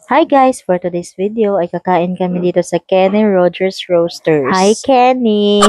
Hi guys! For today's video ay kakain kami dito sa Kenny Rogers Roasters. Hi Kenny!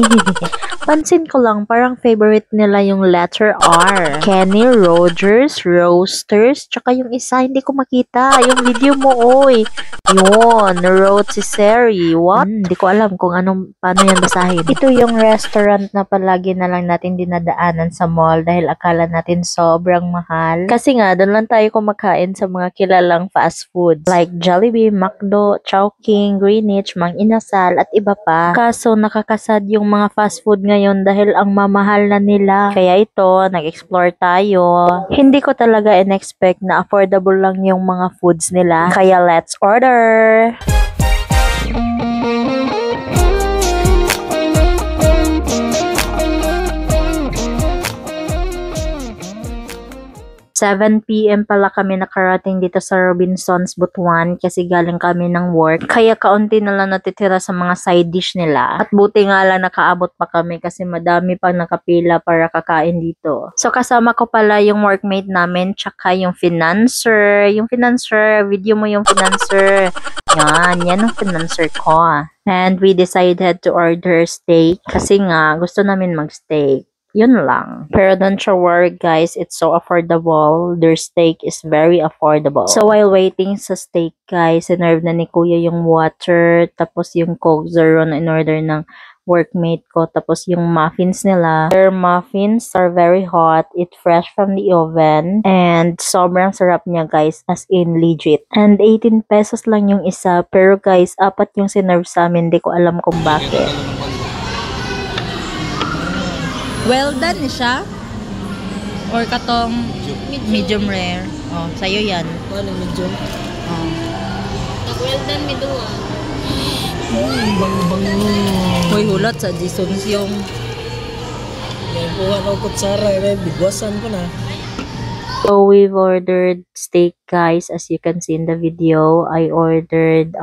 Pansin ko lang parang favorite nila yung letter R. Kenny Rogers Roasters. Tsaka yung isa hindi ko makita. Yung video mo oy. Yun. Rotisserie. What? Hindi ko alam kung paano yan basahin. Ito yung restaurant na palagi na lang natin dinadaanan sa mall dahil akala natin sobrang mahal. Kasi nga doon lang tayo kumakain sa mga kilalang fast foods like Jollibee, McDo, Chowking, Greenwich, Mang Inasal at iba pa. Kaso nakakasad yung mga fast food ngayon dahil ang mamahal na nila. Kaya ito, nag-explore tayo. Hindi ko talaga in-expect na affordable lang yung mga foods nila. Kaya let's order! 7 PM pala kami nakarating dito sa Robinsons, Butuan kasi galing kami ng work. Kaya kaunti na lang natitira sa mga side dish nila. At buti nga lang nakaabot pa kami kasi madami pang nakapila para kakain dito. So kasama ko pala yung workmate namin tsaka yung financer. Yung financer, video mo yung financer. Yan ang financer ko. And we decided to order steak kasi nga gusto namin mag-steak. Yun lang. Pero don't you worry guys, it's so affordable. Their steak is very affordable. So while waiting sa steak guys, sinerve na ni Kuya yung water, tapos yung Coke Zero na in-order ng workmate ko, tapos yung muffins nila. Their muffins are very hot, it's fresh from the oven, and sobrang sarap niya guys, as in legit. And 18 pesos lang yung isa, pero guys, apat yung sinerve sa amin, di ko alam kung bakit. Well done ni siya? Or katong medium rare? Oh, sa'yo yan. Ano medium? Oh. Well done, midua. Bang-bang. Hoy, hulot sa Jisons yung... Yan po ako kutsara. Bigwasan ko na. So we've ordered steak guys, as you can see in the video. I ordered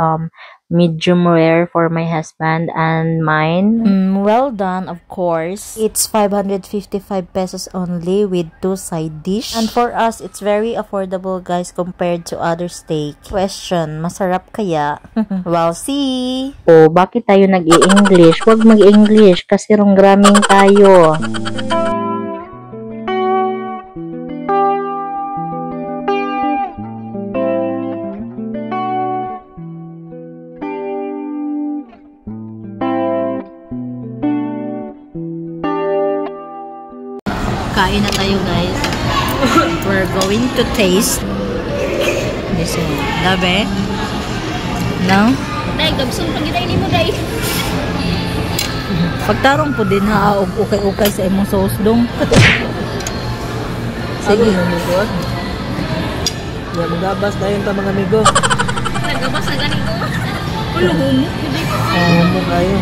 medium rare for my husband and mine. Well done, of course. It's 555 pesos only with 2 side dish. And for us, it's very affordable guys compared to other steak. Question, masarap kaya? Well, see! Oh, bakit tayo nag-i-English? Huwag mag-English kasi ronggraming tayo. Kain na tayo guys. We're going to taste this one. Labe? No? Day, gabsong pagitay ni mo, day. Pagtarong po din ha, ukay-ukay sa imong sauce dong. Sige. Yan, magabas tayo ta mga amigo. Nagabas na ganito. Ulo mo. Mo kayo.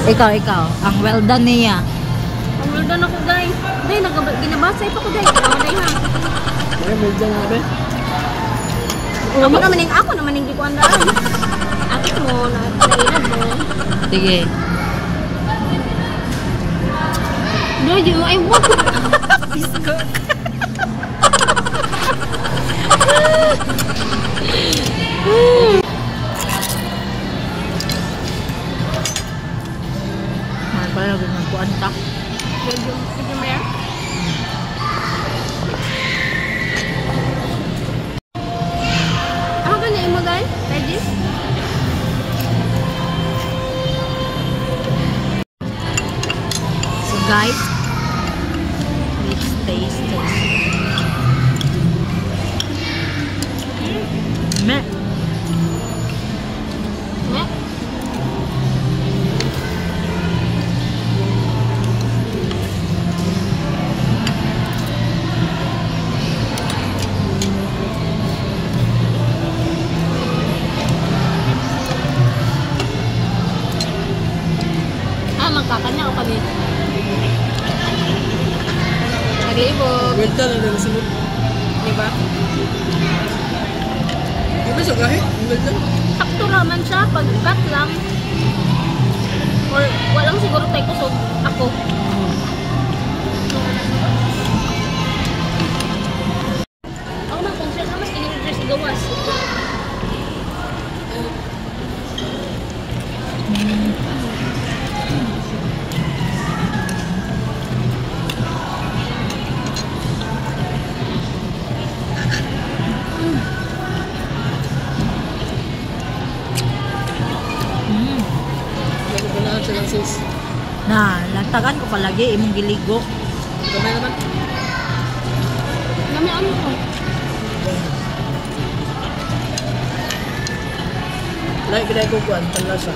Ikaw. Ang well done niya. Ang well done ako, guys. Day, ginabasay pa ko, day. Day, ha. Ay, medyo nga ba? Ako naman hindi ko andaan. Akit mo, nainad mo. Sige. Day, di mo ay wag. Bisko. Parang nagkuhan ta. Medium rare. Ako na imo guys. Ready? So guys, let's taste it. Meh. Magkakanya ako kami. Nag-iibog. Well done na lang sunod. Diba? Di ba siya kahit? Well done. Sakto naman siya. Pag-cut lang. Or walang siguro tayo kusog ako. Tagan ko palagi, imong giligo. Gamay naman. Nami ano ko? Like, pinay ko kuhan. Talasa.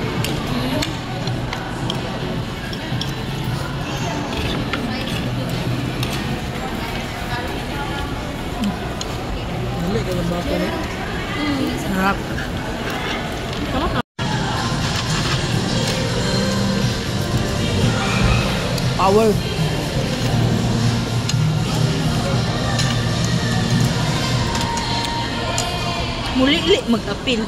Dali, kaya ba ako na? Sarap. Power. Muli mag-apil.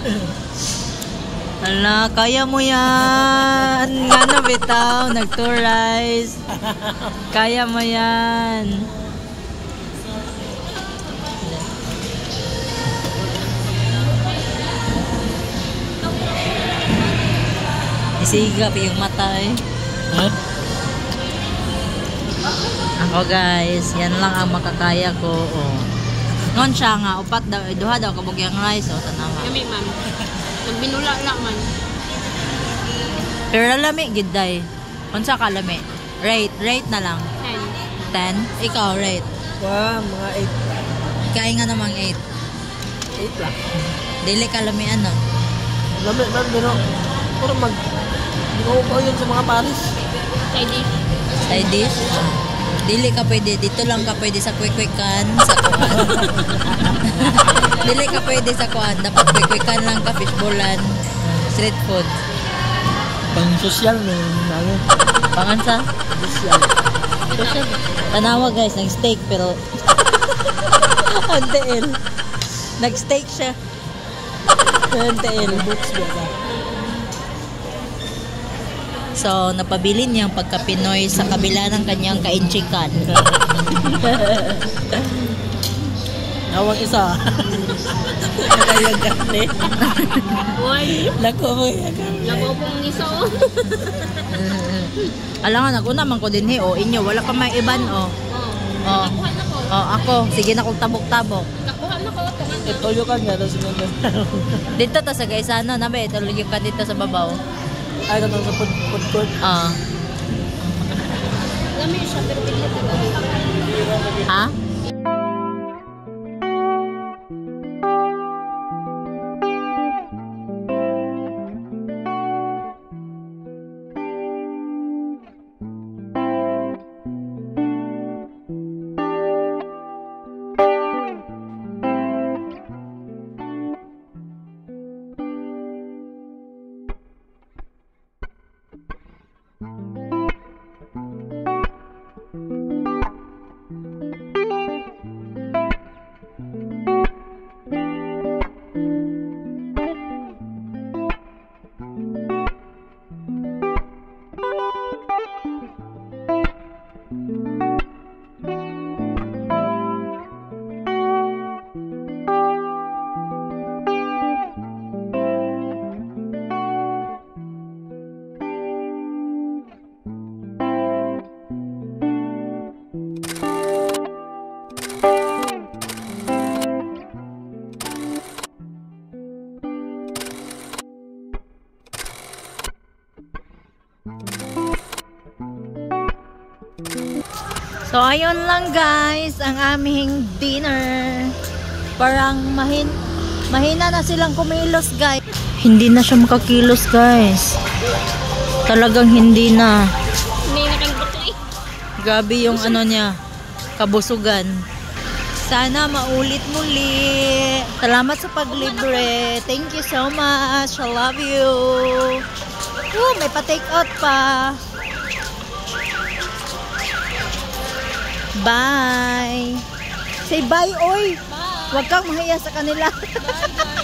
Hala, kaya mo yan. Nga na bitaw, nag-tourize. Kaya mo yan. Isigap yung mata eh. Ha? Ako guys, yan lang ang makakaya ko. Oh. Ngon siya nga, upat daw, duha daw kabog yung rice. O, tanawa. Nami ma'am. Nagbinula lang man. Pero lami, giday. Unsa ka lami? Rate na lang. 10. 10? Ikaw, rate. Wow, mga Kaya nga namang 8. 8 lang. Dili ka lami ano? Lami man, pero puro di ko yun sa mga Paris. Tidy. Side dish? Dili ka pwede. Dito lang ka pwede sa quick-quickan, sa kuan. Dili ka pwede sa kuan. Dapat quick-quickan lang ka, fishbowlan, street food. Pang social no, ano? Pangansa? Social. Tanawa guys, nag-steak pero antel. Nag-steak siya. Antel. Books ba ba? So, napabili niya ang pagka-Pinoy sa kabila ng kanyang kainchikan. Nawang isa. Nakayagan eh. Uy. Lako mo yagan. Labo pong niso. Alangan ako naman ko din o inyo wala pa may iban o. Oh. Nakuha na ko. Oh, ako sige na kog tabok-tabok. Nakuha na ko. Tungan na. Ito yung kanya, tapos sinunod. Dito ta sa Gaisano na ba tuloy ka dito sa babaw. Ay, ito sa food court. Ah. Lami siya pero pilit na. Ha? So, ayun lang guys, ang aming dinner. Parang mahina na silang kumilos guys. Hindi na siya makakilos guys. Talagang hindi na. May nakalimutan eh. Grabe yung ano niya, kabusugan. Sana maulit muli. Salamat sa paglibre. Thank you so much. I love you. May pa-take out pa. Bye. Say bye, oy. Bye. Huwag kang mahiya sa kanila. Bye, bye.